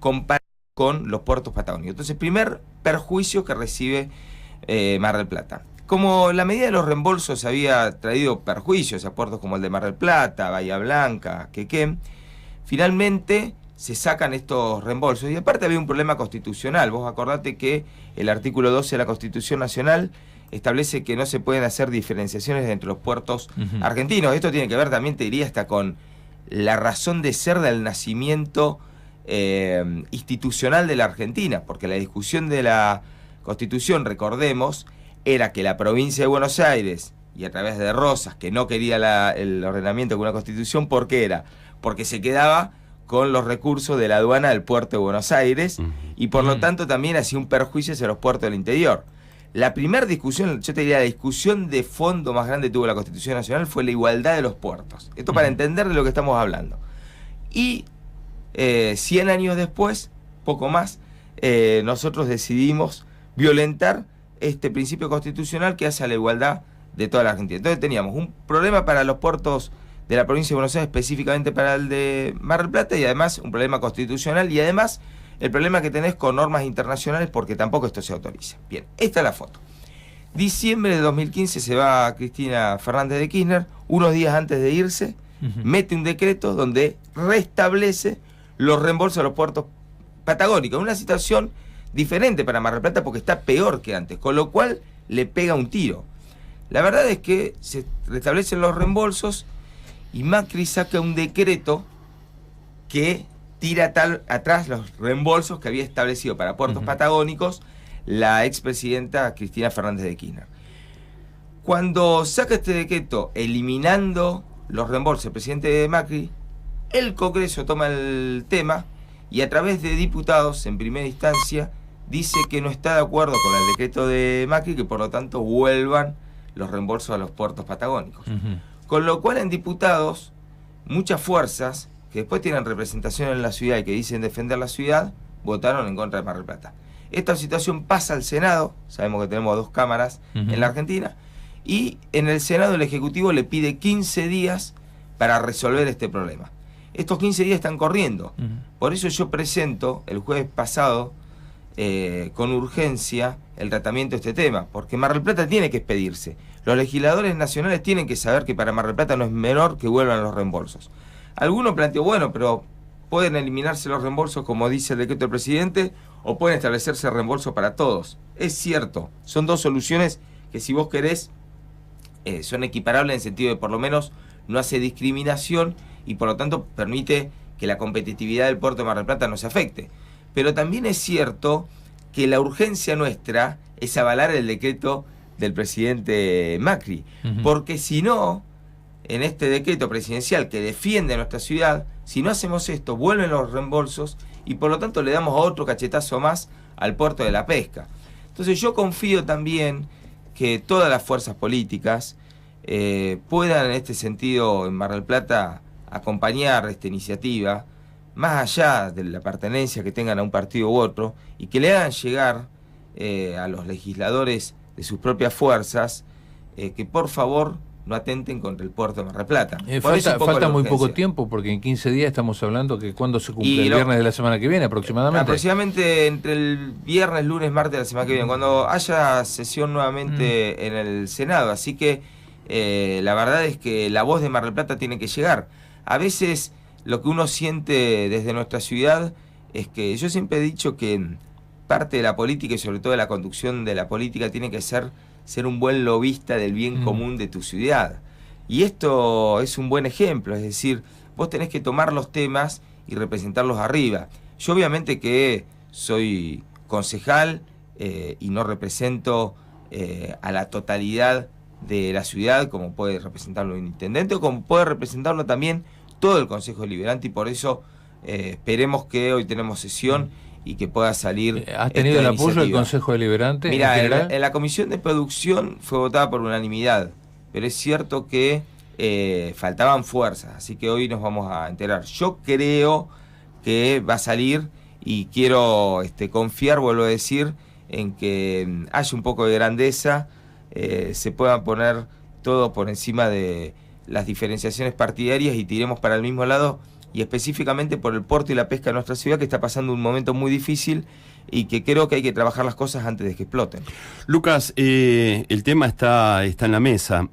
comparado con los puertos patagónicos. Entonces, primer perjuicio que recibe Mar del Plata. Como la medida de los reembolsos había traído perjuicios a puertos como el de Mar del Plata, Bahía Blanca, Quequén, finalmente se sacan estos reembolsos. Y aparte había un problema constitucional. Vos acordate que el artículo 12 de la Constitución Nacional establece que no se pueden hacer diferenciaciones entre los puertos argentinos. Esto tiene que ver también, te diría, hasta con la razón de ser del nacimiento institucional de la Argentina, porque la discusión de la Constitución, recordemos, era que la provincia de Buenos Aires, y a través de Rosas, que no quería el ordenamiento con una Constitución, ¿por qué era? Porque se quedaba con los recursos de la aduana del puerto de Buenos Aires, y por lo tanto también hacía un perjuicio hacia los puertos del interior. La primera discusión, yo te diría, la discusión de fondo más grande que tuvo la Constitución Nacional fue la igualdad de los puertos. Esto para entender de lo que estamos hablando. Y 100 años después, poco más, nosotros decidimos violentar este principio constitucional que hace a la igualdad de toda la Argentina. Entonces teníamos un problema para los puertos de la provincia de Buenos Aires, específicamente para el de Mar del Plata, y además un problema constitucional, y además el problema que tenés con normas internacionales, porque tampoco esto se autoriza. Bien, esta es la foto. Diciembre de 2015 se va Cristina Fernández de Kirchner, unos días antes de irse, mete un decreto donde restablece los reembolsos a los puertos patagónicos. Una situación diferente para Mar del Plata porque está peor que antes, con lo cual le pega un tiro. La verdad es que se restablecen los reembolsos y Macri saca un decreto que tira atrás los reembolsos que había establecido para puertos patagónicos la expresidenta Cristina Fernández de Kirchner. Cuando saca este decreto eliminando los reembolsos del presidente Macri, el Congreso toma el tema y a través de diputados en primera instancia dice que no está de acuerdo con el decreto de Macri, que por lo tanto vuelvan los reembolsos a los puertos patagónicos. Con lo cual en diputados, muchas fuerzas que después tienen representación en la ciudad y que dicen defender la ciudad, votaron en contra de Mar del Plata. Esta situación pasa al Senado, sabemos que tenemos 2 cámaras en la Argentina, y en el Senado el Ejecutivo le pide 15 días para resolver este problema. Estos 15 días están corriendo, por eso yo presento el jueves pasado con urgencia el tratamiento de este tema, porque Mar del Plata tiene que expedirse. Los legisladores nacionales tienen que saber que para Mar del Plata no es menor que vuelvan los reembolsos. Alguno planteó, bueno, pero pueden eliminarse los reembolsos como dice el decreto del presidente, o pueden establecerse reembolsos para todos. Es cierto, son 2 soluciones que si vos querés son equiparables en el sentido de por lo menos no hace discriminación y por lo tanto permite que la competitividad del puerto de Mar del Plata no se afecte. Pero también es cierto que la urgencia nuestra es avalar el decreto del presidente Macri, porque si no, en este decreto presidencial que defiende nuestra ciudad, si no hacemos esto, vuelven los reembolsos y por lo tanto le damos otro cachetazo más al puerto de la pesca. Entonces yo confío también que todas las fuerzas políticas puedan en este sentido en Mar del Plata acompañar esta iniciativa, más allá de la pertenencia que tengan a un partido u otro, y que le hagan llegar a los legisladores de sus propias fuerzas que por favor no atenten contra el puerto de Mar del Plata. Falta muy poco tiempo, porque en 15 días estamos hablando que cuándo se cumple el viernes de la semana que viene aproximadamente. Aproximadamente entre el viernes, lunes, martes de la semana que viene, cuando haya sesión nuevamente en el Senado. Así que la verdad es que la voz de Mar del Plata tiene que llegar. A veces lo que uno siente desde nuestra ciudad es que yo siempre he dicho que parte de la política y sobre todo de la conducción de la política tiene que ser un buen lobista del bien común de tu ciudad. Y esto es un buen ejemplo, es decir, vos tenés que tomar los temas y representarlos arriba. Yo obviamente que soy concejal y no represento a la totalidad de la ciudad, como puede representarlo un intendente o como puede representarlo también todo el Consejo Deliberante, y por eso esperemos que hoy tenemos sesión y que pueda salir. ¿Has tenido el apoyo del Consejo Deliberante? Mira, en la Comisión de Producción fue votada por unanimidad, pero es cierto que faltaban fuerzas, así que hoy nos vamos a enterar. Yo creo que va a salir y quiero confiar, vuelvo a decir, en que haya un poco de grandeza, se pueda poner todo por encima de las diferenciaciones partidarias y tiremos para el mismo lado, y específicamente por el puerto y la pesca de nuestra ciudad, que está pasando un momento muy difícil y que creo que hay que trabajar las cosas antes de que exploten. Lucas, el tema está en la mesa.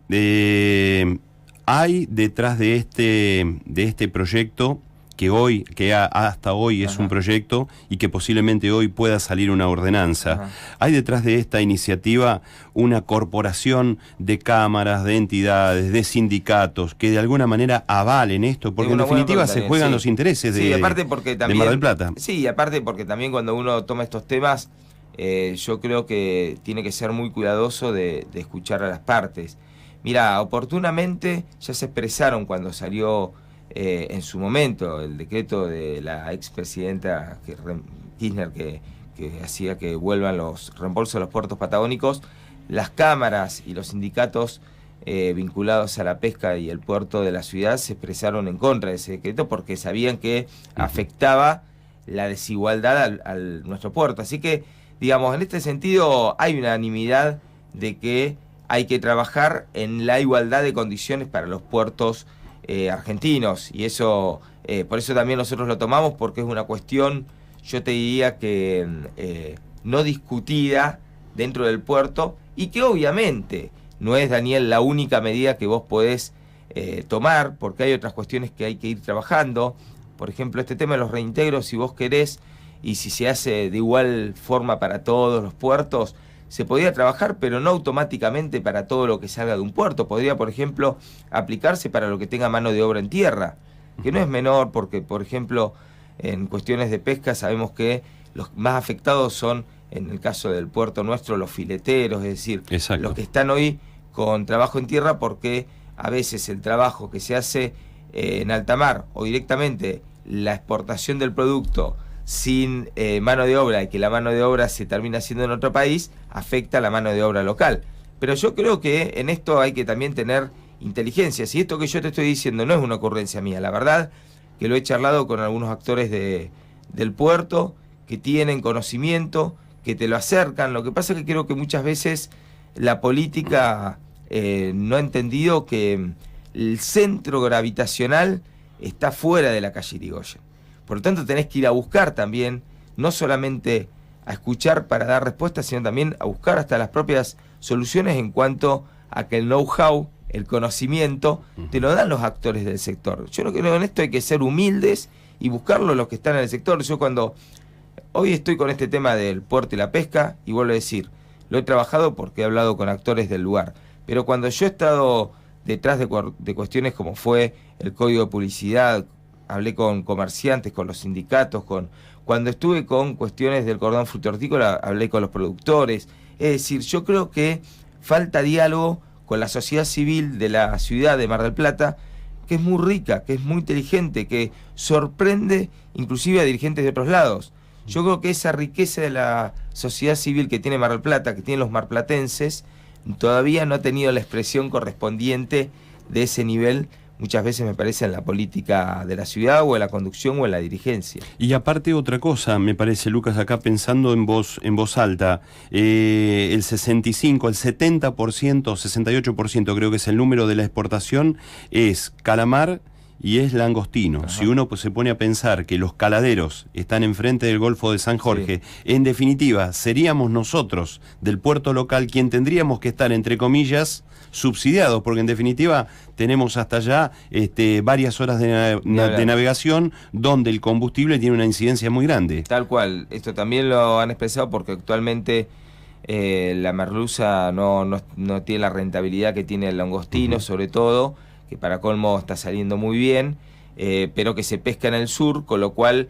Hay detrás de este proyecto, que hasta hoy es un proyecto y que posiblemente hoy pueda salir una ordenanza. Hay detrás de esta iniciativa una corporación de cámaras, de entidades, de sindicatos que de alguna manera avalen esto, porque en definitiva se juegan los intereses de Mar del Plata. Sí, y aparte porque también cuando uno toma estos temas, yo creo que tiene que ser muy cuidadoso de escuchar a las partes. Mira, oportunamente ya se expresaron cuando salió en su momento el decreto de la expresidenta Kirchner que hacía que vuelvan los reembolsos a los puertos patagónicos. Las cámaras y los sindicatos vinculados a la pesca y el puerto de la ciudad se expresaron en contra de ese decreto porque sabían que afectaba la desigualdad al nuestro puerto. Así que, digamos, en este sentido hay unanimidad de que hay que trabajar en la igualdad de condiciones para los puertos argentinos, y eso por eso también nosotros lo tomamos, porque es una cuestión, yo te diría que no discutida dentro del puerto, y que obviamente no es, Daniel, la única medida que vos podés tomar, porque hay otras cuestiones que hay que ir trabajando. Por ejemplo, este tema de los reintegros, si vos querés, y si se hace de igual forma para todos los puertos, se podría trabajar, pero no automáticamente para todo lo que salga de un puerto. Podría, por ejemplo, aplicarse para lo que tenga mano de obra en tierra, que no es menor, porque, por ejemplo, en cuestiones de pesca sabemos que los más afectados son, en el caso del puerto nuestro, los fileteros, es decir, los que están hoy con trabajo en tierra, porque a veces el trabajo que se hace en alta mar o directamente la exportación del producto sin mano de obra, y que la mano de obra se termina haciendo en otro país, afecta a la mano de obra local. Pero yo creo que en esto hay que también tener inteligencia. Si esto que yo te estoy diciendo no es una ocurrencia mía, la verdad que lo he charlado con algunos actores del puerto que tienen conocimiento, que te lo acercan. Lo que pasa es que creo que muchas veces la política no ha entendido que el centro gravitacional está fuera de la calle Irigoyen. Por lo tanto, tenés que ir a buscar también, no solamente a escuchar para dar respuestas, sino también a buscar hasta las propias soluciones en cuanto a que el know-how, el conocimiento, te lo dan los actores del sector. Yo creo que en esto hay que ser humildes y buscarlo los que están en el sector. Yo hoy estoy con este tema del puerto y la pesca, y vuelvo a decir, lo he trabajado porque he hablado con actores del lugar. Pero cuando yo he estado detrás de cuestiones como fue el código de publicidad, hablé con comerciantes, con los sindicatos, cuando estuve con cuestiones del cordón frutícola, hablé con los productores. Es decir, yo creo que falta diálogo con la sociedad civil de la ciudad de Mar del Plata, que es muy rica, que es muy inteligente, que sorprende inclusive a dirigentes de otros lados. Yo creo que esa riqueza de la sociedad civil que tiene Mar del Plata, que tienen los marplatenses, todavía no ha tenido la expresión correspondiente de ese nivel, muchas veces me parece, en la política de la ciudad o en la conducción o en la dirigencia. Y aparte otra cosa, me parece, Lucas, acá pensando en voz alta, el 65, el 70%, 68% creo que es el número de la exportación, es calamar y es langostino. Ajá. Si uno se pone a pensar que los caladeros están enfrente del Golfo de San Jorge, sí, en definitiva, seríamos nosotros del puerto local quien tendríamos que estar, entre comillas, subsidiados, porque en definitiva tenemos hasta allá varias horas de navegación donde el combustible tiene una incidencia muy grande. Tal cual, esto también lo han expresado porque actualmente la merluza no tiene la rentabilidad que tiene el langostino, sobre todo, que para colmo está saliendo muy bien, pero que se pesca en el sur, con lo cual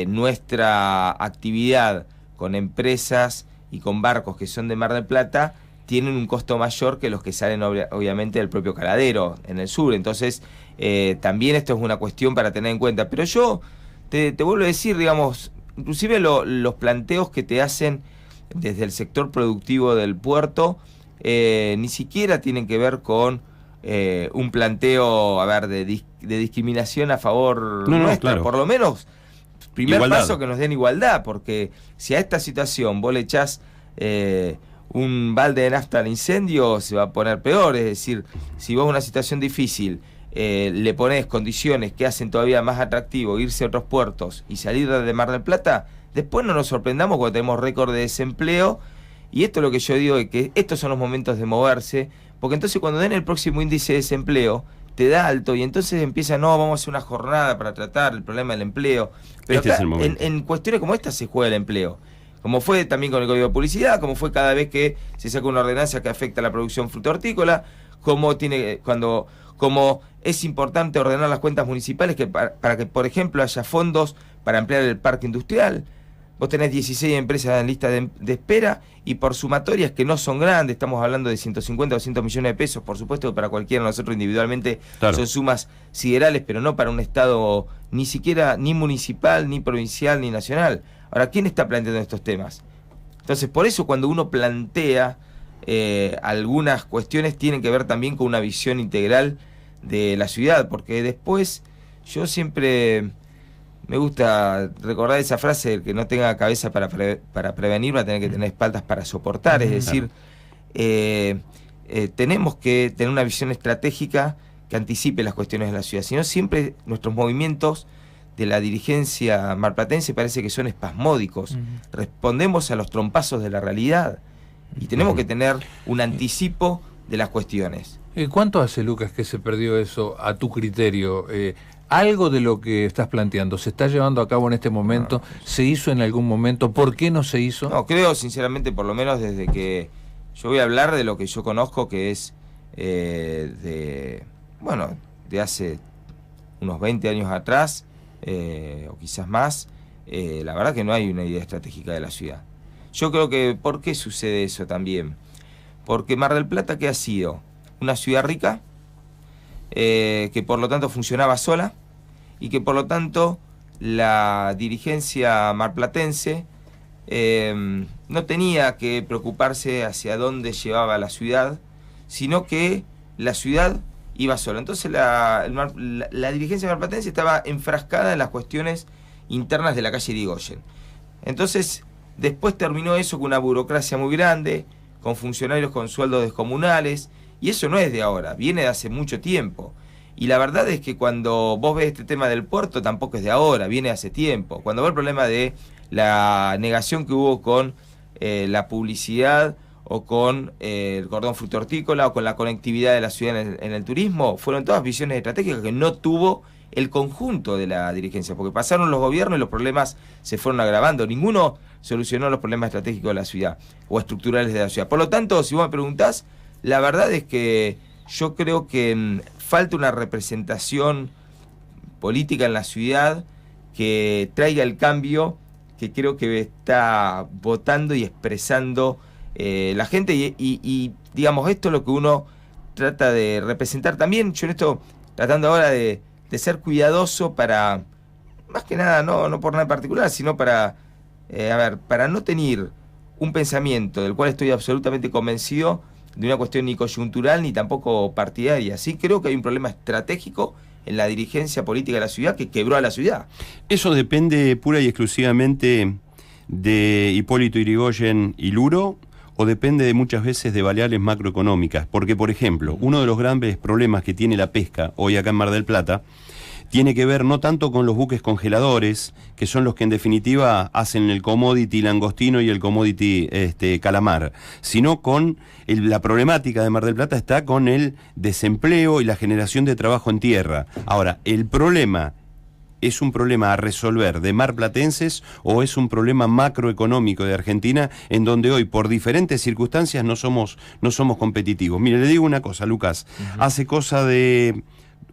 nuestra actividad con empresas y con barcos que son de Mar del Plata tienen un costo mayor que los que salen obviamente del propio caladero en el sur. Entonces también esto es una cuestión para tener en cuenta. Pero yo te vuelvo a decir, digamos, inclusive los planteos que te hacen desde el sector productivo del puerto ni siquiera tienen que ver con un planteo, de discriminación a favor nuestra. Claro. Por lo menos, primer paso, que nos den igualdad, porque si a esta situación vos le echás un balde de nafta al incendio, se va a poner peor. Es decir, si vos en una situación difícil le pones condiciones que hacen todavía más atractivo irse a otros puertos y salir de Mar del Plata, después no nos sorprendamos cuando tenemos récord de desempleo. Y esto es lo que yo digo, de que estos son los momentos de moverse, porque entonces cuando den el próximo índice de desempleo, te da alto y entonces empieza, no, vamos a hacer una jornada para tratar el problema del empleo. Pero acá, en cuestiones como esta se juega el empleo. Como fue también con el Código de Publicidad, como fue cada vez que se saca una ordenanza que afecta a la producción fruto-hortícola, como es importante ordenar las cuentas municipales para que, por ejemplo, haya fondos para ampliar el parque industrial. Vos tenés 16 empresas en lista de espera y por sumatorias que no son grandes, estamos hablando de 150 o 200 millones de pesos, por supuesto que para cualquiera de nosotros individualmente son sumas siderales, pero no para un Estado ni siquiera ni municipal, ni provincial, ni nacional. Ahora, ¿quién está planteando estos temas? Entonces, por eso cuando uno plantea algunas cuestiones tienen que ver también con una visión integral de la ciudad, porque después yo siempre... Me gusta recordar esa frase de que no tenga cabeza para prevenir, va a tener que tener espaldas para soportar. Es decir, tenemos que tener una visión estratégica que anticipe las cuestiones de la ciudad. Si no, siempre nuestros movimientos de la dirigencia marplatense parece que son espasmódicos. Respondemos a los trompazos de la realidad y tenemos que tener un anticipo de las cuestiones. ¿Cuánto hace, Lucas, que se perdió eso a tu criterio? ¿Algo de lo que estás planteando se está llevando a cabo en este momento? No. ¿Se hizo en algún momento? ¿Por qué no se hizo? No, creo sinceramente, por lo menos desde que yo voy a hablar de lo que yo conozco, que es de hace unos 20 años atrás, o quizás más, la verdad que no hay una idea estratégica de la ciudad. Yo creo que, ¿por qué sucede eso también? Porque Mar del Plata, ¿qué ha sido? Una ciudad rica, que por lo tanto funcionaba sola y que por lo tanto la dirigencia marplatense no tenía que preocuparse hacia dónde llevaba la ciudad, sino que la ciudad iba sola. Entonces la dirigencia marplatense estaba enfrascada en las cuestiones internas de la calle Irigoyen. Entonces después terminó eso con una burocracia muy grande, con funcionarios con sueldos descomunales. Y eso no es de ahora, viene de hace mucho tiempo. Y la verdad es que cuando vos ves este tema del puerto, tampoco es de ahora, viene de hace tiempo. Cuando ves el problema de la negación que hubo con la publicidad o con el cordón fruto-hortícola o con la conectividad de la ciudad en el turismo, fueron todas visiones estratégicas que no tuvo el conjunto de la dirigencia, porque pasaron los gobiernos y los problemas se fueron agravando. Ninguno solucionó los problemas estratégicos de la ciudad o estructurales de la ciudad. Por lo tanto, si vos me preguntás, la verdad es que yo creo que falta una representación política en la ciudad que traiga el cambio que creo que está votando y expresando la gente y digamos, esto es lo que uno trata de representar también. Yo en esto tratando ahora de ser cuidadoso para, más que nada, no por nada en particular, sino para no tener un pensamiento del cual estoy absolutamente convencido de una cuestión ni coyuntural ni tampoco partidaria. Sí creo que hay un problema estratégico en la dirigencia política de la ciudad que quebró a la ciudad. ¿Eso depende pura y exclusivamente de Hipólito Yrigoyen y Luro o depende de muchas veces de variables macroeconómicas? Porque, por ejemplo, uno de los grandes problemas que tiene la pesca hoy acá en Mar del Plata tiene que ver no tanto con los buques congeladores, que son los que en definitiva hacen el commodity langostino y el commodity calamar, sino con la problemática de Mar del Plata está con el desempleo y la generación de trabajo en tierra. Ahora, ¿el problema es un problema a resolver de marplatenses o es un problema macroeconómico de Argentina en donde hoy por diferentes circunstancias no somos competitivos? Mire, le digo una cosa, Lucas, hace cosa de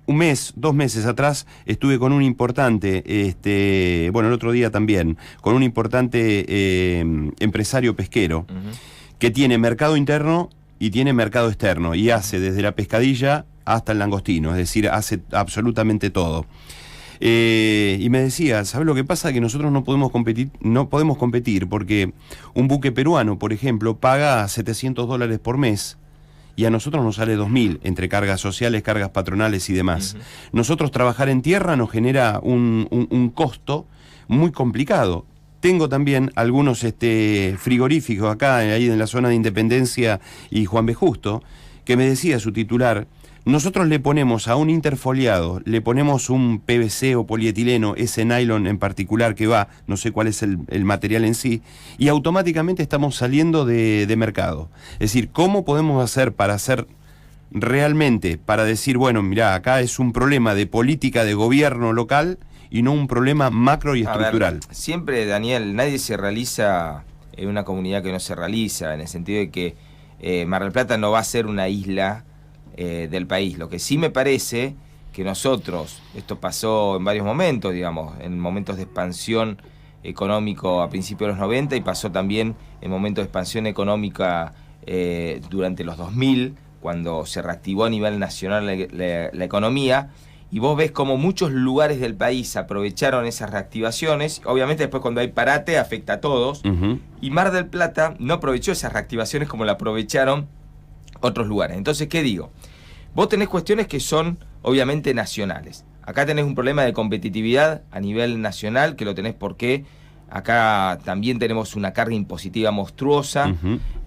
un mes, 2 meses atrás, estuve con un importante, el otro día también, con un importante empresario pesquero, que tiene mercado interno y tiene mercado externo, y hace desde la pescadilla hasta el langostino, es decir, hace absolutamente todo. Y me decía, ¿sabes lo que pasa? Que nosotros no podemos competir porque un buque peruano, por ejemplo, paga $700 por mes, y a nosotros nos sale 2.000, entre cargas sociales, cargas patronales y demás. Nosotros trabajar en tierra nos genera un costo muy complicado. Tengo también algunos frigoríficos acá, ahí en la zona de Independencia y Juan B. Justo, que me decía su titular, nosotros le ponemos a un interfoliado, le ponemos un PVC o polietileno, ese nylon en particular que va, no sé cuál es el material en sí, y automáticamente estamos saliendo de mercado. Es decir, ¿cómo podemos hacer para hacer realmente, para decir, bueno, mirá, acá es un problema de política de gobierno local y no un problema macro y estructural? A ver, siempre, Daniel, nadie se realiza en una comunidad que no se realiza, en el sentido de que Mar del Plata no va a ser una isla del país. Lo que sí me parece que nosotros, esto pasó en varios momentos, digamos, en momentos de expansión económico a principios de los 90 y pasó también en momentos de expansión económica durante los 2000, cuando se reactivó a nivel nacional la economía, y vos ves como muchos lugares del país aprovecharon esas reactivaciones. Obviamente después cuando hay parate afecta a todos, y Mar del Plata no aprovechó esas reactivaciones como la aprovecharon otros lugares. Entonces, ¿qué digo? Vos tenés cuestiones que son obviamente nacionales. Acá tenés un problema de competitividad a nivel nacional, que lo tenés porque acá también tenemos una carga impositiva monstruosa,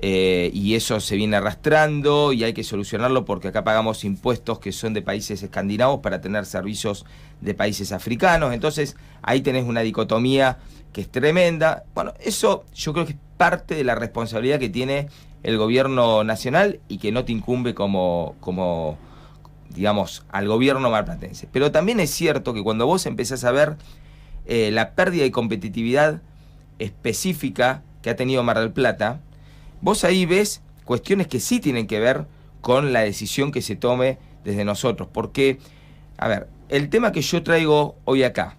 y eso se viene arrastrando y hay que solucionarlo porque acá pagamos impuestos que son de países escandinavos para tener servicios de países africanos. Entonces ahí tenés una dicotomía que es tremenda. Bueno, eso yo creo que es parte de la responsabilidad que tiene el gobierno nacional y que no te incumbe como digamos, al gobierno marplatense. Pero también es cierto que cuando vos empezás a ver la pérdida de competitividad específica que ha tenido Mar del Plata, vos ahí ves cuestiones que sí tienen que ver con la decisión que se tome desde nosotros. Porque, a ver, el tema que yo traigo hoy acá,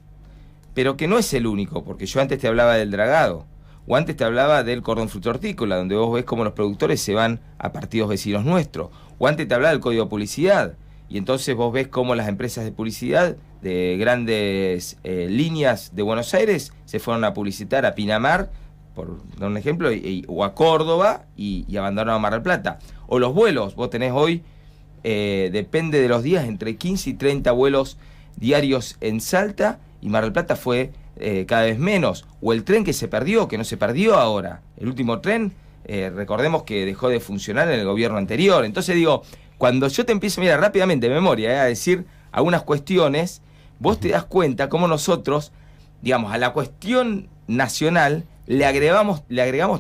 pero que no es el único, porque yo antes te hablaba del dragado, o antes te hablaba del cordón frutícola, donde vos ves cómo los productores se van a partidos vecinos nuestros, o antes te hablaba del código de publicidad, y entonces vos ves cómo las empresas de publicidad de grandes líneas de Buenos Aires se fueron a publicitar a Pinamar, por dar un ejemplo, o a Córdoba y abandonaron Mar del Plata. O los vuelos, vos tenés hoy, depende de los días, entre 15 y 30 vuelos diarios en Salta, y Mar del Plata fue cada vez menos. O el tren que se perdió, que no se perdió ahora. El último tren, recordemos que dejó de funcionar en el gobierno anterior. Entonces digo, cuando yo te empiezo, mira, rápidamente, de memoria, a decir algunas cuestiones, vos te das cuenta cómo nosotros, digamos, a la cuestión nacional le agregamos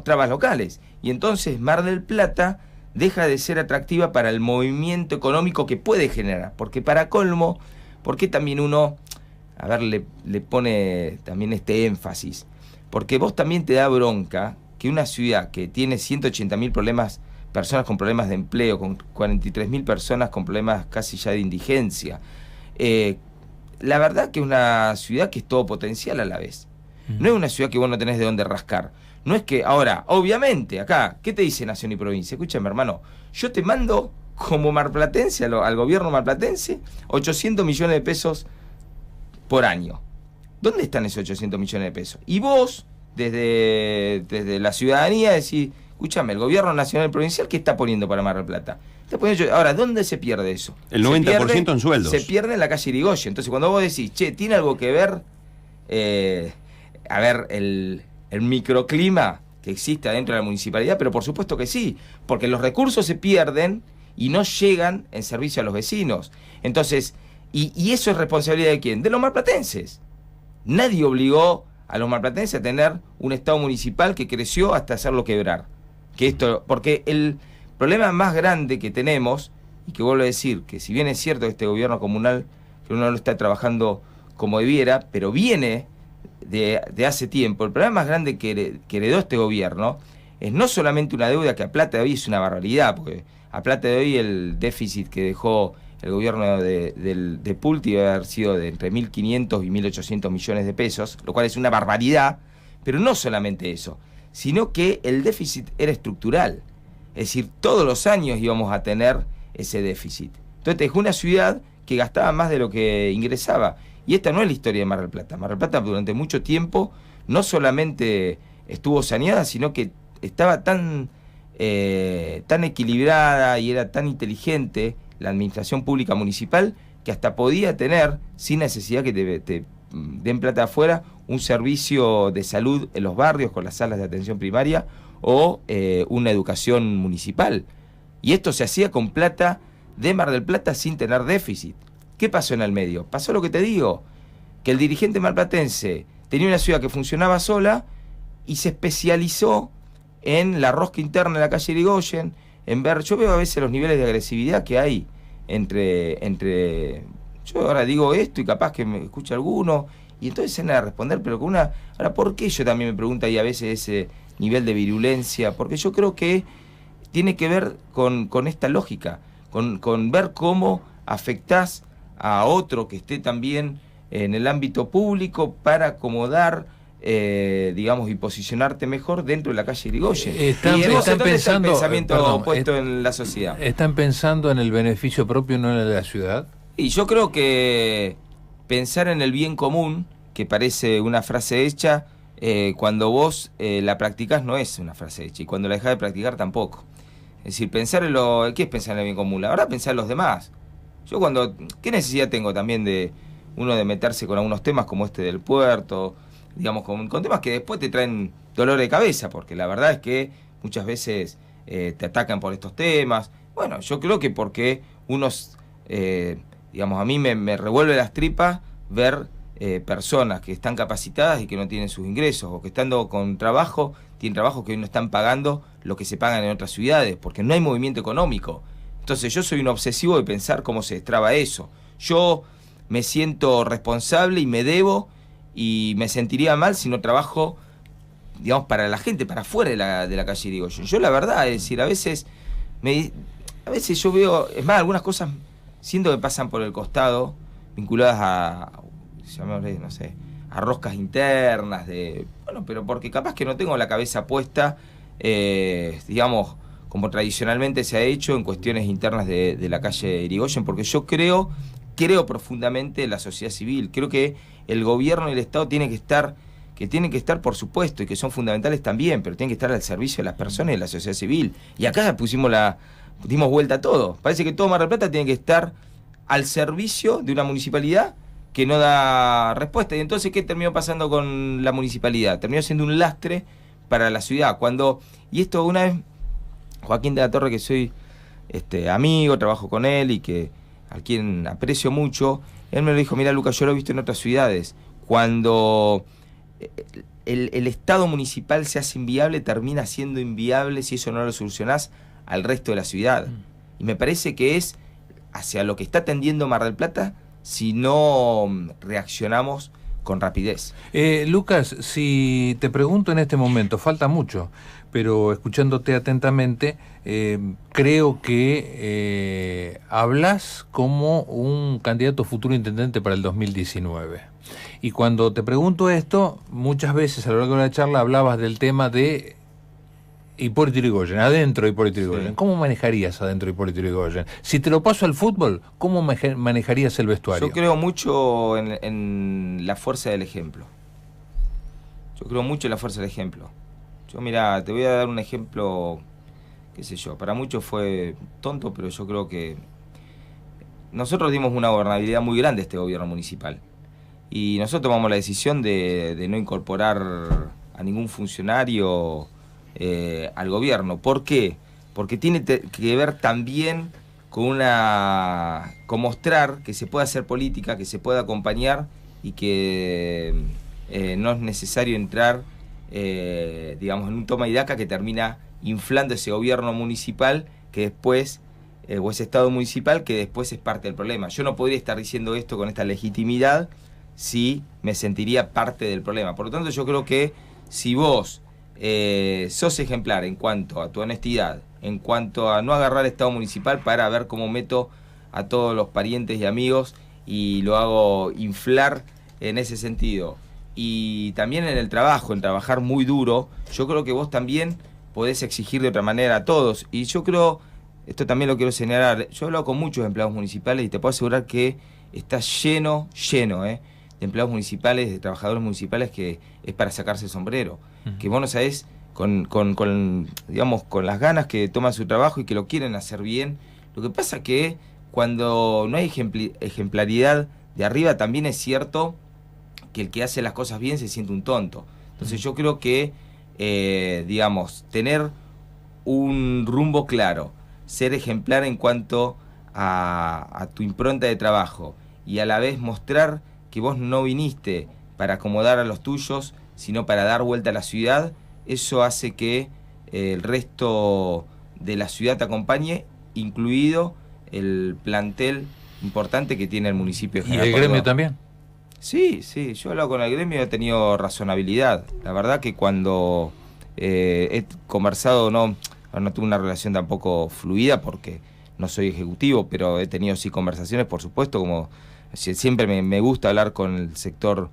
trabas locales. Y entonces Mar del Plata deja de ser atractiva para el movimiento económico que puede generar. Porque para colmo, ¿por qué también uno, a ver, le pone también este énfasis? Porque vos también te da bronca que una ciudad que tiene 180.000 personas con problemas de empleo, con 43.000 personas con problemas casi ya de indigencia, la verdad que es una ciudad que es todo potencial a la vez. No es una ciudad que vos no tenés de dónde rascar. No es que, ahora, obviamente, acá, ¿qué te dice Nación y Provincia? Escúchame, hermano, yo te mando como marplatense, al gobierno marplatense, 800 millones de pesos por año. ¿Dónde están esos 800 millones de pesos? Y vos, desde la ciudadanía, decís, escúchame, el gobierno nacional y provincial, ¿qué está poniendo para Mar del Plata? Ahora, ¿dónde se pierde eso? El 90% en sueldos. Se pierde en la calle Irigoyen. Entonces, cuando vos decís, che, ¿tiene algo que ver, el microclima que existe dentro de la municipalidad? Pero por supuesto que sí, porque los recursos se pierden y no llegan en servicio a los vecinos. Entonces, y eso es responsabilidad ¿de quién? De los marplatenses. Nadie obligó a los marplatenses a tener un estado municipal que creció hasta hacerlo quebrar. Porque el problema más grande que tenemos, y que vuelvo a decir, que si bien es cierto que este gobierno comunal, que uno no lo está trabajando como debiera, pero viene de hace tiempo, el problema más grande que heredó este gobierno es no solamente una deuda que a plata de hoy es una barbaridad, porque a plata de hoy el déficit que dejó el gobierno de Pulti debe haber sido de entre 1.500 y 1.800 millones de pesos, lo cual es una barbaridad, pero no solamente eso, sino que el déficit era estructural. Es decir, todos los años íbamos a tener ese déficit. Entonces dejó una ciudad que gastaba más de lo que ingresaba. Y esta no es la historia de Mar del Plata. Mar del Plata durante mucho tiempo no solamente estuvo saneada, sino que estaba tan equilibrada y era tan inteligente la administración pública municipal que hasta podía tener, sin necesidad que te den plata afuera, un servicio de salud en los barrios con las salas de atención primaria o una educación municipal. Y esto se hacía con plata de Mar del Plata sin tener déficit. ¿Qué pasó en el medio? Pasó lo que te digo, que el dirigente marplatense tenía una ciudad que funcionaba sola y se especializó en la rosca interna de la calle Irigoyen, en ver, yo veo a veces los niveles de agresividad que hay entre yo ahora digo esto y capaz que me escucha alguno, y entonces se van a responder, pero con una... Ahora, ¿por qué yo también me pregunto ahí a veces ese nivel de virulencia? Porque yo creo que tiene que ver con esta lógica, con ver cómo afectás a otro que esté también en el ámbito público para acomodar, digamos, y posicionarte mejor dentro de la calle Irigoyen. Están pensando, el pensamiento perdón, puesto en la sociedad. ¿Están pensando en el beneficio propio, no en el de la ciudad? Y yo creo que pensar en el bien común, que parece una frase hecha, cuando vos la practicás no es una frase hecha, y cuando la dejás de practicar tampoco. Es decir, pensar en lo... ¿Qué es pensar en el bien común? La verdad, pensar en los demás. Yo ¿qué necesidad tengo también de meterse con algunos temas como este del puerto, digamos, con temas que después te traen dolor de cabeza, porque la verdad es que muchas veces te atacan por estos temas. Bueno, yo creo que porque unos, digamos, a mí me revuelve las tripas ver personas que están capacitadas y que no tienen sus ingresos, o que estando con trabajo, tienen trabajos que hoy no están pagando lo que se pagan en otras ciudades, porque no hay movimiento económico. Entonces yo soy un obsesivo de pensar cómo se destraba eso. Yo me siento responsable y me debo, y me sentiría mal si no trabajo, digamos, para la gente, para afuera de la calle Irigoyen. Yo la verdad, es decir, a veces yo veo, es más, algunas cosas siento que pasan por el costado, vinculadas a, llamémosle, no sé, a roscas internas, bueno, pero porque capaz que no tengo la cabeza puesta, digamos, como tradicionalmente se ha hecho en cuestiones internas de la calle Irigoyen, porque yo creo profundamente en la sociedad civil. Creo que el gobierno y el Estado tienen que estar, por supuesto, y que son fundamentales también, pero tienen que estar al servicio de las personas y de la sociedad civil. Y acá dimos vuelta a todo. Parece que todo Mar del Plata tiene que estar al servicio de una municipalidad que no da respuesta. Y entonces, ¿qué terminó pasando con la municipalidad? Terminó siendo un lastre para la ciudad. Y esto una vez, Joaquín de la Torre, que soy amigo, trabajo con él y a quien aprecio mucho, él me lo dijo: mira, Lucas, yo lo he visto en otras ciudades, cuando el Estado municipal se hace inviable, termina siendo inviable, si eso no lo solucionás, al resto de la ciudad. Y me parece que es hacia lo que está tendiendo Mar del Plata si no reaccionamos con rapidez. Lucas, si te pregunto en este momento, falta mucho, pero escuchándote atentamente, creo que hablas como un candidato futuro intendente para el 2019. Y cuando te pregunto esto, muchas veces a lo largo de la charla hablabas del tema de Hipólito Yrigoyen, adentro de Hipólito Yrigoyen. Sí. ¿Cómo manejarías adentro de Hipólito Yrigoyen? Si te lo paso al fútbol, ¿cómo manejarías el vestuario? Yo creo mucho en la fuerza del ejemplo. Yo, mira, te voy a dar un ejemplo, qué sé yo, para muchos fue tonto, pero yo creo que nosotros dimos una gobernabilidad muy grande a este gobierno municipal. Y nosotros tomamos la decisión de no incorporar a ningún funcionario al gobierno. ¿Por qué? Porque tiene que ver también con mostrar que se puede hacer política, que se puede acompañar y que no es necesario entrar, digamos, en un toma y daca que termina inflando ese gobierno municipal que después, o ese estado municipal que después es parte del problema. Yo no podría estar diciendo esto con esta legitimidad si me sentiría parte del problema. Por lo tanto, yo creo que si vos sos ejemplar en cuanto a tu honestidad, en cuanto a no agarrar el Estado municipal para ver cómo meto a todos los parientes y amigos y lo hago inflar en ese sentido, y también en el trabajo, en trabajar muy duro, yo creo que vos también podés exigir de otra manera a todos. Y yo creo, esto también lo quiero señalar, yo he hablado con muchos empleados municipales y te puedo asegurar que está lleno de empleados municipales, de trabajadores municipales, que es para sacarse el sombrero. Que vos no sabés digamos, con las ganas que toman su trabajo y que lo quieren hacer bien. Lo que pasa que cuando no hay ejemplaridad de arriba, también es cierto que el que hace las cosas bien se siente un tonto. Entonces yo creo que, digamos, tener un rumbo claro, ser ejemplar en cuanto a tu impronta de trabajo y a la vez mostrar que vos no viniste para acomodar a los tuyos, sino para dar vuelta a la ciudad, eso hace que el resto de la ciudad te acompañe, incluido el plantel importante que tiene el municipio de ¿Y General el gremio Córdoba. también? Sí, yo he hablado con el gremio, he tenido razonabilidad. La verdad que cuando he conversado, no tuve una relación tampoco fluida porque no soy ejecutivo, pero he tenido sí conversaciones, por supuesto, como siempre me gusta hablar con el sector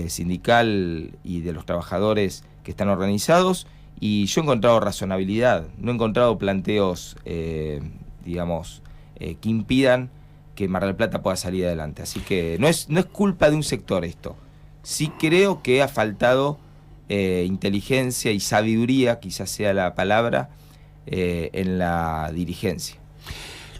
sindical y de los trabajadores que están organizados, y yo he encontrado razonabilidad, no he encontrado planteos, que impidan que Mar del Plata pueda salir adelante. Así que no es culpa de un sector esto. Sí creo que ha faltado inteligencia y sabiduría, quizás sea la palabra, en la dirigencia.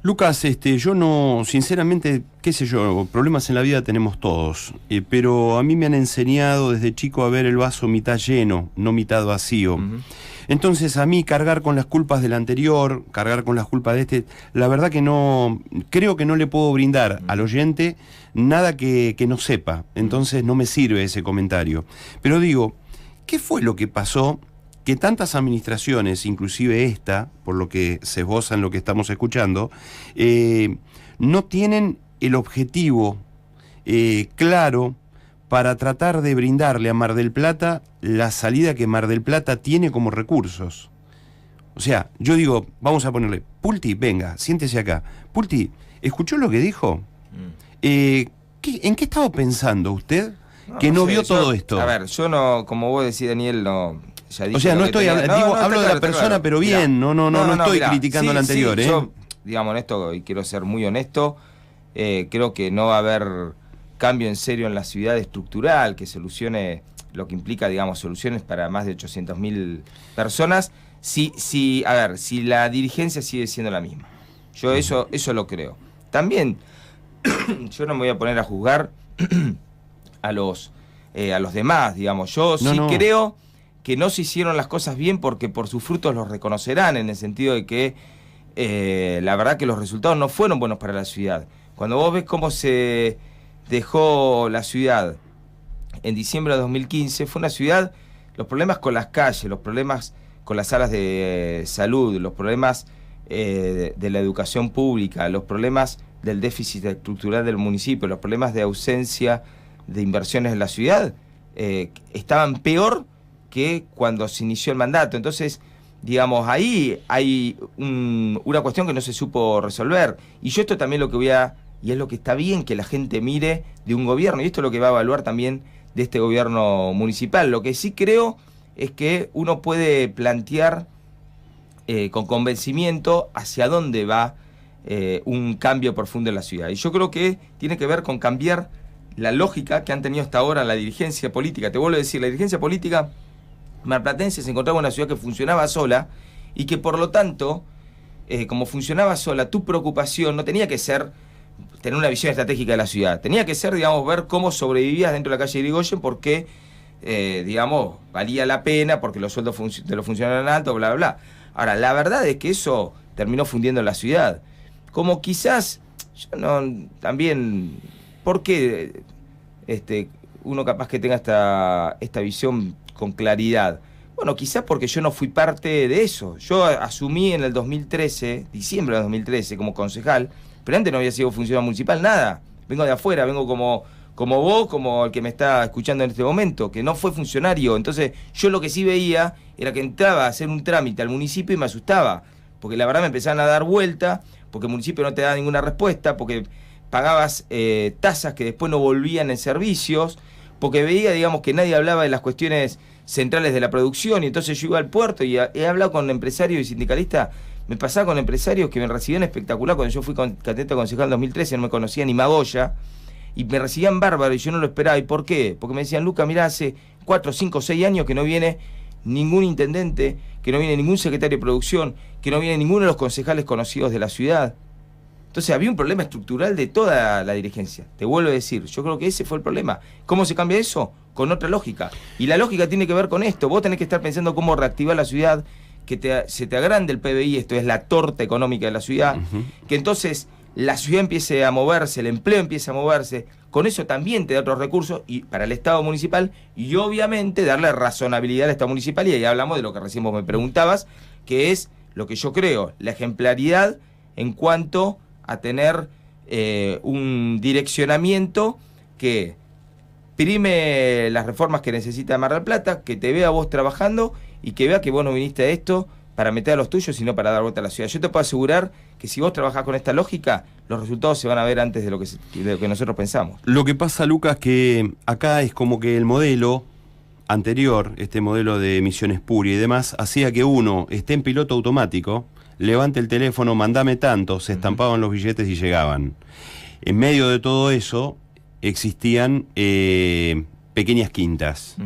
Lucas, yo no, sinceramente, qué sé yo, problemas en la vida tenemos todos, pero a mí me han enseñado desde chico a ver el vaso mitad lleno, no mitad vacío. Uh-huh. Entonces a mí cargar con las culpas del anterior, cargar con las culpas de este, la verdad que no, creo que no le puedo brindar al oyente nada que no sepa, entonces no me sirve ese comentario. Pero digo, ¿qué fue lo que pasó? Que tantas administraciones, inclusive esta, por lo que se esboza en lo que estamos escuchando, no tienen el objetivo claro para tratar de brindarle a Mar del Plata la salida que Mar del Plata tiene como recursos. O sea, yo digo, vamos a ponerle, Pulti, venga, siéntese acá. Pulti, ¿escuchó lo que dijo? ¿En qué estaba pensando usted que no vio todo esto? A ver, yo no, como vos decís, Daniel, no... O sea, no estoy hablando, hablo de la persona, pero bien, no estoy criticando al anterior. Yo, digamos, en esto, y quiero ser muy honesto, creo que no va a haber cambio en serio en la ciudad estructural que solucione lo que implica, digamos, soluciones para más de 800.000 personas, si la dirigencia sigue siendo la misma. Yo eso lo creo. También, yo no me voy a poner a juzgar a los demás, digamos. Yo creo que no se hicieron las cosas bien porque por sus frutos los reconocerán, en el sentido de que la verdad que los resultados no fueron buenos para la ciudad. Cuando vos ves cómo se dejó la ciudad en diciembre de 2015, fue una ciudad, los problemas con las calles, los problemas con las salas de salud, los problemas de la educación pública, los problemas del déficit estructural del municipio, los problemas de ausencia de inversiones en la ciudad, estaban peor que cuando se inició el mandato. Entonces, digamos, ahí hay una cuestión que no se supo resolver. Y yo esto también lo que y es lo que está bien que la gente mire de un gobierno, y esto es lo que va a evaluar también de este gobierno municipal. Lo que sí creo es que uno puede plantear con convencimiento hacia dónde va un cambio profundo en la ciudad. Y yo creo que tiene que ver con cambiar la lógica que han tenido hasta ahora la dirigencia política. Te vuelvo a decir, la dirigencia política marplatense se encontraba en una ciudad que funcionaba sola y que por lo tanto, como funcionaba sola, tu preocupación no tenía que ser tener una visión estratégica de la ciudad, tenía que ser, digamos, ver cómo sobrevivías dentro de la calle Irigoyen porque, digamos, valía la pena, porque los sueldos de los funcionarios eran altos, bla, bla, bla. Ahora, la verdad es que eso terminó fundiendo la ciudad. Como quizás, también, ¿por qué uno capaz que tenga esta visión con claridad? Bueno, quizás porque yo no fui parte de eso. Yo asumí en el 2013, diciembre de 2013, como concejal, pero antes no había sido funcionario municipal, nada. Vengo de afuera, vengo como vos, como el que me está escuchando en este momento, que no fue funcionario. Entonces, yo lo que sí veía era que entraba a hacer un trámite al municipio y me asustaba, porque la verdad me empezaban a dar vuelta, porque el municipio no te daba ninguna respuesta, porque pagabas tasas que después no volvían en servicios, porque veía, digamos, que nadie hablaba de las cuestiones centrales de la producción, y entonces yo iba al puerto y he hablado con empresarios y sindicalistas. Me pasaba con empresarios que me recibían espectacular. Cuando yo fui candidato a concejal en 2013, no me conocía ni Magoya, y me recibían bárbaro y yo no lo esperaba. ¿Y por qué? Porque me decían, Luca, mirá, hace 4, 5, 6 años que no viene ningún intendente, que no viene ningún secretario de producción, que no viene ninguno de los concejales conocidos de la ciudad. Entonces había un problema estructural de toda la dirigencia. Te vuelvo a decir, yo creo que ese fue el problema. ¿Cómo se cambia eso? Con otra lógica. Y la lógica tiene que ver con esto. Vos tenés que estar pensando cómo reactivar la ciudad, que se te agrande el PBI, esto es la torta económica de la ciudad, que entonces la ciudad empiece a moverse, el empleo empiece a moverse, con eso también te da otros recursos y para el Estado municipal y obviamente darle razonabilidad al Estado municipal, y ahí hablamos de lo que recién vos me preguntabas, que es lo que yo creo, la ejemplaridad en cuanto a tener un direccionamiento que prime las reformas que necesita Mar del Plata, que te vea vos trabajando y que vea que vos no viniste a esto para meter a los tuyos, sino para dar vuelta a la ciudad. Yo te puedo asegurar que si vos trabajás con esta lógica, los resultados se van a ver antes de lo que nosotros pensamos. Lo que pasa, Lucas, que acá es como que el modelo anterior, este modelo de emisiones Puri y demás, hacía que uno esté en piloto automático, levante el teléfono, mandame tanto, se estampaban los billetes y llegaban. En medio de todo eso existían pequeñas quintas.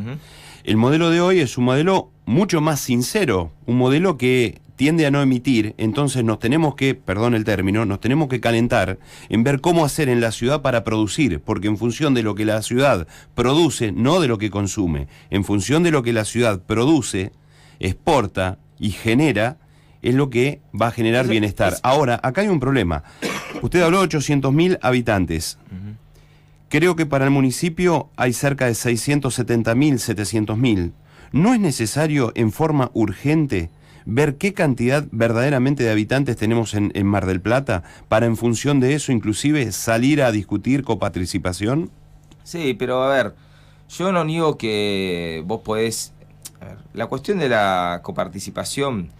El modelo de hoy es un modelo mucho más sincero, un modelo que tiende a no emitir, entonces nos tenemos que, perdón el término, nos tenemos que calentar en ver cómo hacer en la ciudad para producir, porque en función de lo que la ciudad produce, no de lo que consume, en función de lo que la ciudad produce, exporta y genera, es lo que va a generar bienestar. Ahora, acá hay un problema. Usted habló de 800.000 habitantes. Creo que para el municipio hay cerca de 670.000, 700.000. ¿No es necesario en forma urgente ver qué cantidad verdaderamente de habitantes tenemos en Mar del Plata para en función de eso inclusive salir a discutir coparticipación? Sí, pero a ver, yo no niego que vos podés... A ver, la cuestión de la coparticipación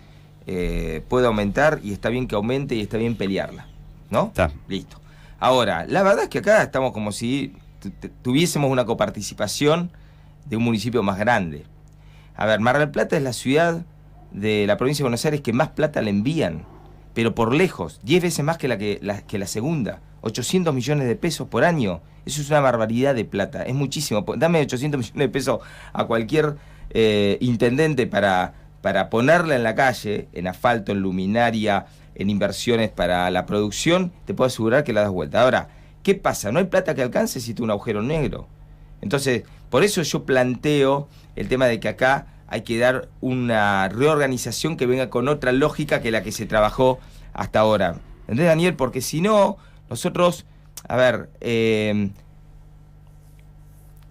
puede aumentar y está bien que aumente y está bien pelearla, ¿no? Está. Listo. Ahora, la verdad es que acá estamos como si tuviésemos una coparticipación de un municipio más grande. A ver, Mar del Plata es la ciudad de la provincia de Buenos Aires que más plata le envían, pero por lejos, 10 veces más que la segunda, 800 millones de pesos por año. Eso es una barbaridad de plata, es muchísimo. Dame 800 millones de pesos a cualquier intendente para ponerla en la calle, en asfalto, en luminaria, en inversiones para la producción, te puedo asegurar que la das vuelta. Ahora, ¿qué pasa? No hay plata que alcance si tú un agujero negro. Entonces, por eso yo planteo el tema de que acá hay que dar una reorganización que venga con otra lógica que la que se trabajó hasta ahora. ¿Entendés, Daniel? Porque si no, nosotros, a ver,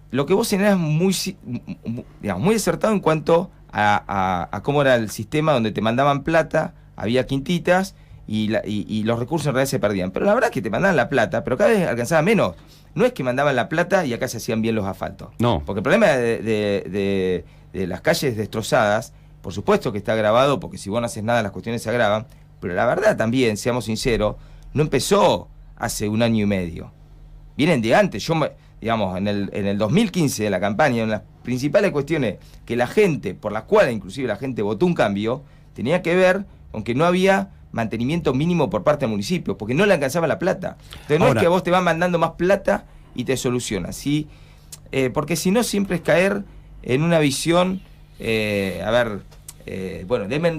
lo que vos generás es muy acertado en cuanto a cómo era el sistema donde te mandaban plata, había quintitas y los recursos en realidad se perdían. Pero la verdad es que te mandaban la plata, pero cada vez alcanzaba menos. No es que mandaban la plata y acá se hacían bien los asfaltos. No. Porque el problema de las calles destrozadas, por supuesto que está agravado, porque si vos no haces nada las cuestiones se agravan, pero la verdad también, seamos sinceros, no empezó hace 1 año y medio. Vienen de antes. Digamos, en el 2015 de la campaña, una de las principales cuestiones que la gente, por las cuales inclusive la gente votó un cambio, tenía que ver con que no había mantenimiento mínimo por parte del municipio, porque no le alcanzaba la plata. Entonces no es que vos te van mandando más plata y te soluciona, ¿sí? Porque si no siempre es caer en una visión, denme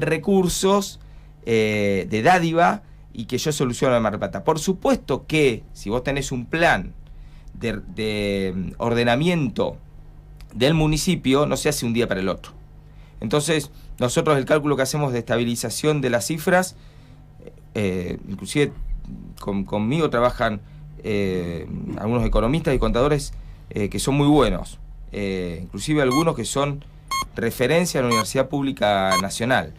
recursos de dádiva y que yo soluciono la Mar del Plata. Por supuesto que si vos tenés un plan de ordenamiento del municipio, no se hace un día para el otro. Entonces, nosotros el cálculo que hacemos de estabilización de las cifras, inclusive conmigo trabajan algunos economistas y contadores que son muy buenos, inclusive algunos que son referencia a la Universidad Pública Nacional.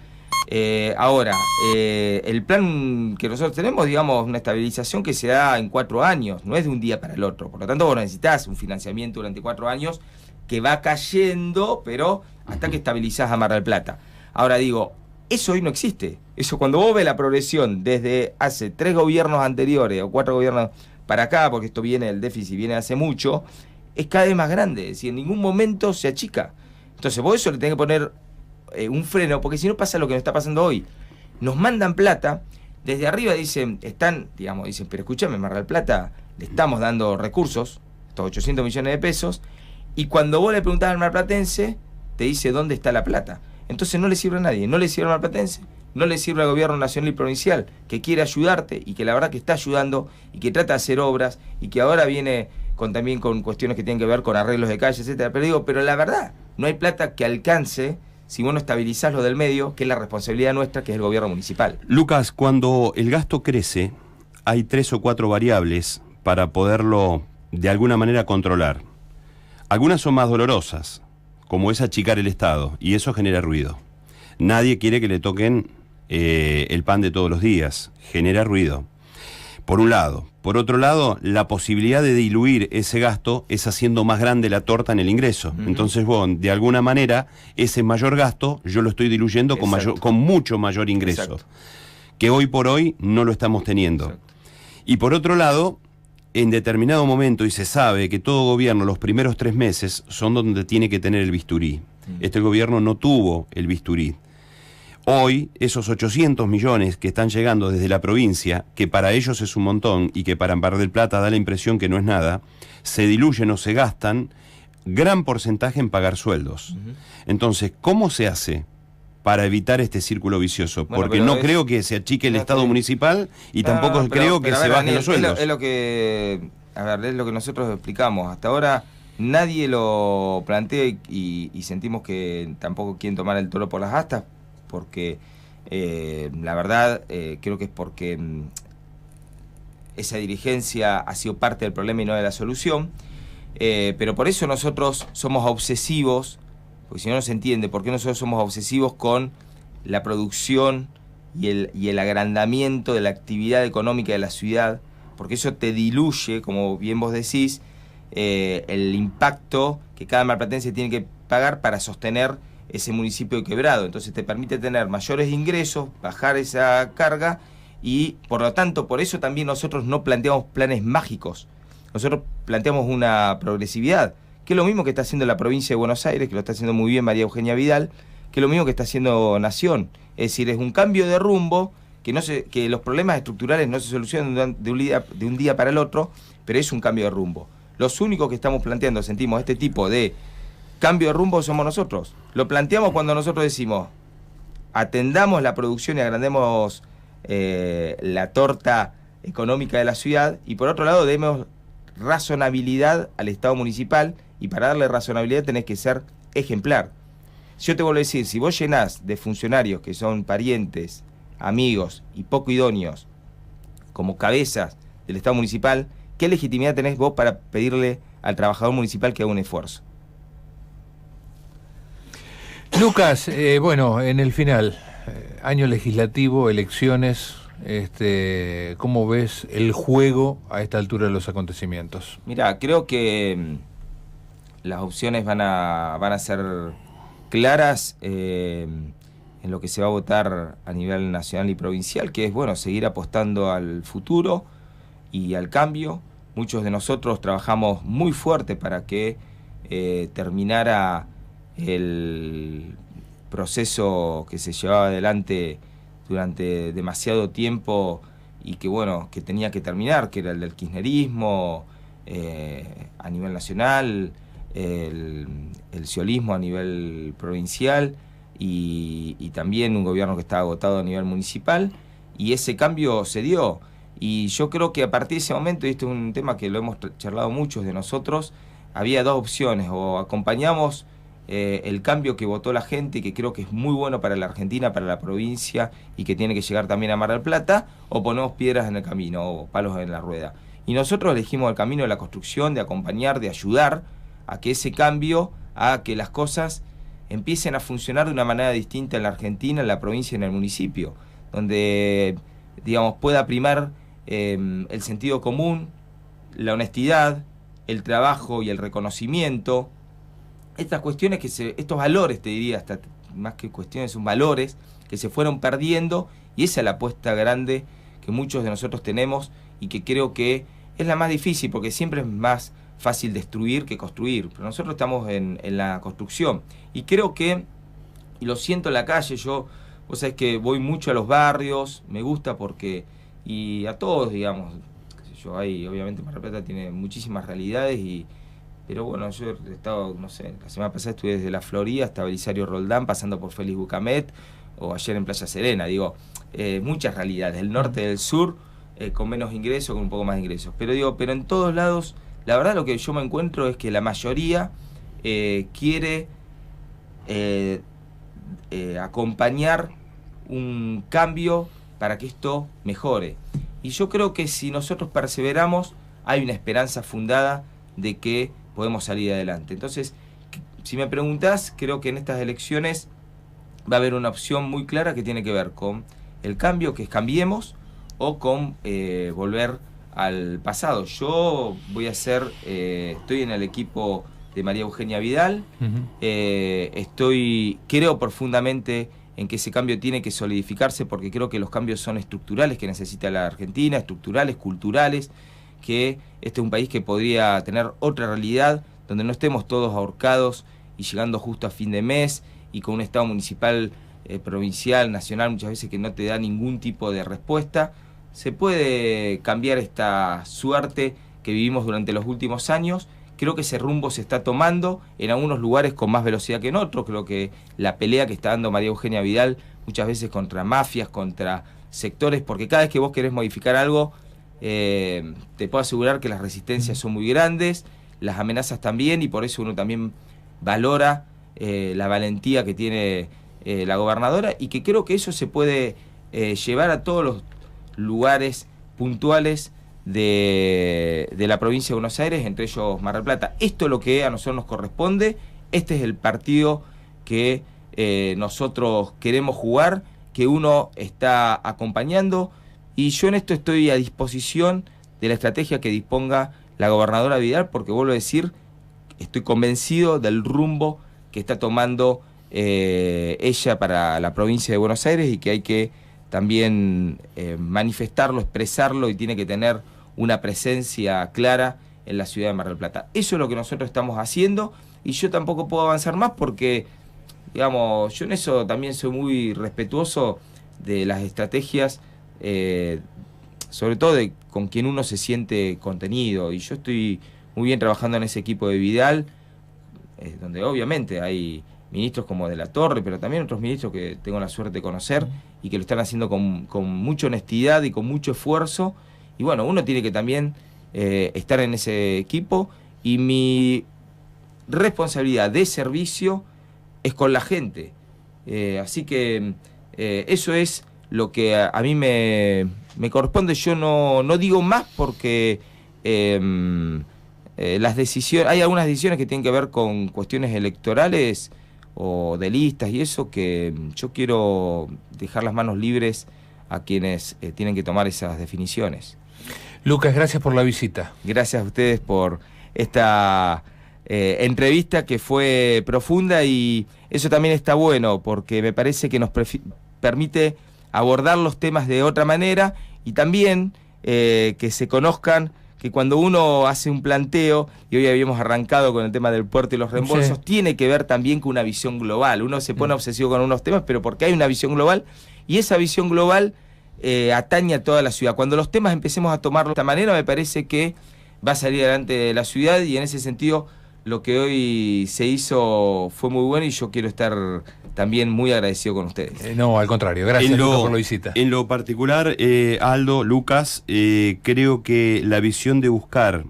Ahora, el plan que nosotros tenemos, digamos, una estabilización que se da en 4 años, no es de un día para el otro. Por lo tanto, vos necesitas un financiamiento durante 4 años que va cayendo, pero hasta que estabilizás a Mar del Plata. Ahora digo, eso hoy no existe. Eso cuando vos ves la progresión desde hace 3 gobiernos anteriores o 4 gobiernos para acá, porque esto viene, el déficit viene hace mucho, es cada vez más grande. Es decir, en ningún momento se achica. Entonces vos eso le tenés que poner un freno, porque si no pasa lo que nos está pasando hoy. Nos mandan plata, desde arriba dicen, pero escúchame, Mar del Plata, le estamos dando recursos, estos 800 millones de pesos, y cuando vos le preguntás al marplatense, te dice dónde está la plata. Entonces no le sirve a nadie, no le sirve al marplatense, no le sirve al gobierno nacional y provincial, que quiere ayudarte, y que la verdad que está ayudando, y que trata de hacer obras, y que ahora viene también con cuestiones que tienen que ver con arreglos de calle, etcétera. Pero la verdad, no hay plata que alcance si vos no estabilizás lo del medio, que es la responsabilidad nuestra, que es el gobierno municipal. Lucas, cuando el gasto crece, hay 3 o 4 variables para poderlo de alguna manera controlar. Algunas son más dolorosas, como es achicar el Estado, y eso genera ruido. Nadie quiere que le toquen el pan de todos los días, genera ruido. Por un lado. Por otro lado, la posibilidad de diluir ese gasto es haciendo más grande la torta en el ingreso. Entonces vos, de alguna manera, ese mayor gasto yo lo estoy diluyendo con mucho mayor ingreso. Exacto. Que hoy por hoy no lo estamos teniendo. Exacto. Y por otro lado, en determinado momento, y se sabe que todo gobierno los primeros 3 meses son donde tiene que tener el bisturí. Este gobierno no tuvo el bisturí. Hoy, esos 800 millones que están llegando desde la provincia, que para ellos es un montón y que para Mar del Plata da la impresión que no es nada, se diluyen o se gastan gran porcentaje en pagar sueldos. Entonces, ¿cómo se hace para evitar este círculo vicioso? Bueno, porque no creo que se achique el Estado municipal y tampoco creo que se bajen los sueldos. Es lo que nosotros explicamos. Hasta ahora nadie lo plantea y sentimos que tampoco quieren tomar el toro por las astas, porque la verdad creo que es porque esa dirigencia ha sido parte del problema y no de la solución, pero por eso nosotros somos obsesivos, porque si no se entiende por qué nosotros somos obsesivos con la producción y el agrandamiento de la actividad económica de la ciudad, porque eso te diluye, como bien vos decís, el impacto que cada marplatense tiene que pagar para sostener ese municipio quebrado. Entonces te permite tener mayores ingresos, bajar esa carga y por lo tanto, por eso también nosotros no planteamos planes mágicos. Nosotros planteamos una progresividad, que es lo mismo que está haciendo la provincia de Buenos Aires, que lo está haciendo muy bien María Eugenia Vidal, que es lo mismo que está haciendo Nación. Es decir, es un cambio de rumbo, que los problemas estructurales no se solucionan de un día para el otro, pero es un cambio de rumbo. Los únicos que estamos planteando, sentimos este tipo de cambio de rumbo somos nosotros. Lo planteamos cuando nosotros decimos, atendamos la producción y agrandemos la torta económica de la ciudad, y por otro lado demos razonabilidad al Estado municipal, y para darle razonabilidad tenés que ser ejemplar. Yo te vuelvo a decir, si vos llenás de funcionarios que son parientes, amigos y poco idóneos como cabezas del Estado municipal, ¿qué legitimidad tenés vos para pedirle al trabajador municipal que haga un esfuerzo? Lucas, bueno, en el final, año legislativo, elecciones, ¿cómo ves el juego a esta altura de los acontecimientos? Mirá, creo que las opciones van a ser claras en lo que se va a votar a nivel nacional y provincial, que es, bueno, seguir apostando al futuro y al cambio. Muchos de nosotros trabajamos muy fuerte para que terminara el proceso que se llevaba adelante durante demasiado tiempo y que, bueno, que tenía que terminar, que era el del kirchnerismo a nivel nacional, el ciolismo a nivel provincial y también un gobierno que estaba agotado a nivel municipal, y ese cambio se dio. Y yo creo que a partir de ese momento, y este es un tema que lo hemos charlado muchos de nosotros, había dos opciones: o acompañamos el cambio que votó la gente, que creo que es muy bueno para la Argentina, para la provincia, y que tiene que llegar también a Mar del Plata, o ponemos piedras en el camino, o palos en la rueda. Y nosotros elegimos el camino de la construcción, de acompañar, de ayudar a que ese cambio haga que las cosas empiecen a funcionar de una manera distinta en la Argentina, en la provincia y en el municipio, donde, digamos, pueda primar el sentido común, la honestidad, el trabajo y el reconocimiento. Estas cuestiones estos valores, te diría, hasta más que cuestiones, son valores que se fueron perdiendo, y esa es la apuesta grande que muchos de nosotros tenemos y que creo que es la más difícil, porque siempre es más fácil destruir que construir, pero nosotros estamos en la construcción, y creo que, y lo siento en la calle, vos sabés que voy mucho a los barrios, me gusta porque, y a todos, digamos, ahí obviamente Mar del Plata tiene muchísimas realidades, pero bueno, yo he estado, no sé, la semana pasada estuve desde la Florida hasta Belisario Roldán, pasando por Félix Bucamet, o ayer en Playa Serena, digo, muchas realidades, del norte, del sur, con menos ingresos, con un poco más de ingresos, pero en todos lados, la verdad lo que yo me encuentro es que la mayoría quiere acompañar un cambio para que esto mejore. Y yo creo que si nosotros perseveramos, hay una esperanza fundada de que podemos salir adelante. Entonces, si me preguntás, creo que en estas elecciones va a haber una opción muy clara que tiene que ver con el cambio, que es cambiemos, o con volver al pasado. Yo voy a ser, estoy en el equipo de María Eugenia Vidal, creo profundamente en que ese cambio tiene que solidificarse, porque creo que los cambios son estructurales que necesita la Argentina, estructurales, culturales, que este es un país que podría tener otra realidad, donde no estemos todos ahorcados y llegando justo a fin de mes, y con un Estado municipal, provincial, nacional, muchas veces que no te da ningún tipo de respuesta. Se puede cambiar esta suerte que vivimos durante los últimos años. Creo que ese rumbo se está tomando en algunos lugares con más velocidad que en otros. Creo que la pelea que está dando María Eugenia Vidal muchas veces contra mafias, contra sectores, porque cada vez que vos querés modificar algo, te puedo asegurar que las resistencias son muy grandes, las amenazas también, y por eso uno también valora la valentía que tiene la gobernadora, y que creo que eso se puede llevar a todos los lugares puntuales de la provincia de Buenos Aires, entre ellos Mar del Plata. Esto es lo que a nosotros nos corresponde, este es el partido que nosotros queremos jugar, que uno está acompañando, y yo en esto estoy a disposición de la estrategia que disponga la gobernadora Vidal, porque vuelvo a decir, estoy convencido del rumbo que está tomando ella para la provincia de Buenos Aires, y que hay que también manifestarlo, expresarlo, y tiene que tener una presencia clara en la ciudad de Mar del Plata. Eso es lo que nosotros estamos haciendo, y yo tampoco puedo avanzar más porque, digamos, yo en eso también soy muy respetuoso de las estrategias, sobre todo con quien uno se siente contenido, y yo estoy muy bien trabajando en ese equipo de Vidal, donde obviamente hay ministros como De la Torre, pero también otros ministros que tengo la suerte de conocer y que lo están haciendo con mucha honestidad y con mucho esfuerzo. Y bueno, uno tiene que también estar en ese equipo, y mi responsabilidad de servicio es con la gente. Así que eso es lo que a mí me corresponde. Yo no digo más porque las decisiones, hay algunas decisiones que tienen que ver con cuestiones electorales o de listas y eso, que yo quiero dejar las manos libres a quienes tienen que tomar esas definiciones. Lucas, gracias por la visita. Gracias a ustedes por esta entrevista que fue profunda, y eso también está bueno porque me parece que nos permite abordar los temas de otra manera, y también que se conozcan que cuando uno hace un planteo, y hoy habíamos arrancado con el tema del puerto y los reembolsos, sí, tiene que ver también con una visión global. Uno se pone obsesivo con unos temas, pero porque hay una visión global, y esa visión global atañe a toda la ciudad. Cuando los temas empecemos a tomarlo de esta manera, me parece que va a salir adelante de la ciudad, y en ese sentido lo que hoy se hizo fue muy bueno, y yo quiero estar también muy agradecido con ustedes. No, al contrario, gracias Lucas por la visita. En lo particular, Aldo, Lucas, creo que la visión de buscar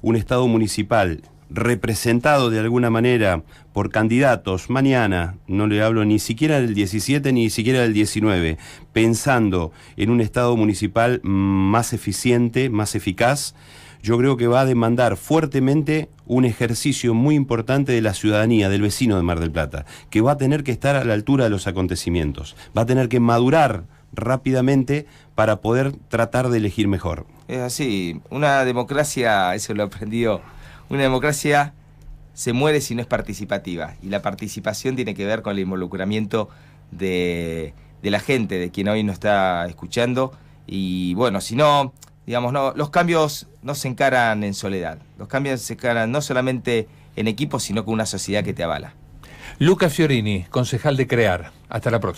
un Estado municipal representado de alguna manera por candidatos, mañana, no le hablo ni siquiera del 17 ni siquiera del 19, pensando en un Estado municipal más eficiente, más eficaz, yo creo que va a demandar fuertemente un ejercicio muy importante de la ciudadanía, del vecino de Mar del Plata, que va a tener que estar a la altura de los acontecimientos, va a tener que madurar rápidamente para poder tratar de elegir mejor. Es así, una democracia, eso lo he aprendido, una democracia se muere si no es participativa, y la participación tiene que ver con el involucramiento de la gente, de quien hoy nos está escuchando, y bueno, si no, digamos, no, los cambios no se encaran en soledad, los cambios se encaran no solamente en equipo, sino con una sociedad que te avala. Lucas Fiorini, concejal de CREAR. Hasta la próxima.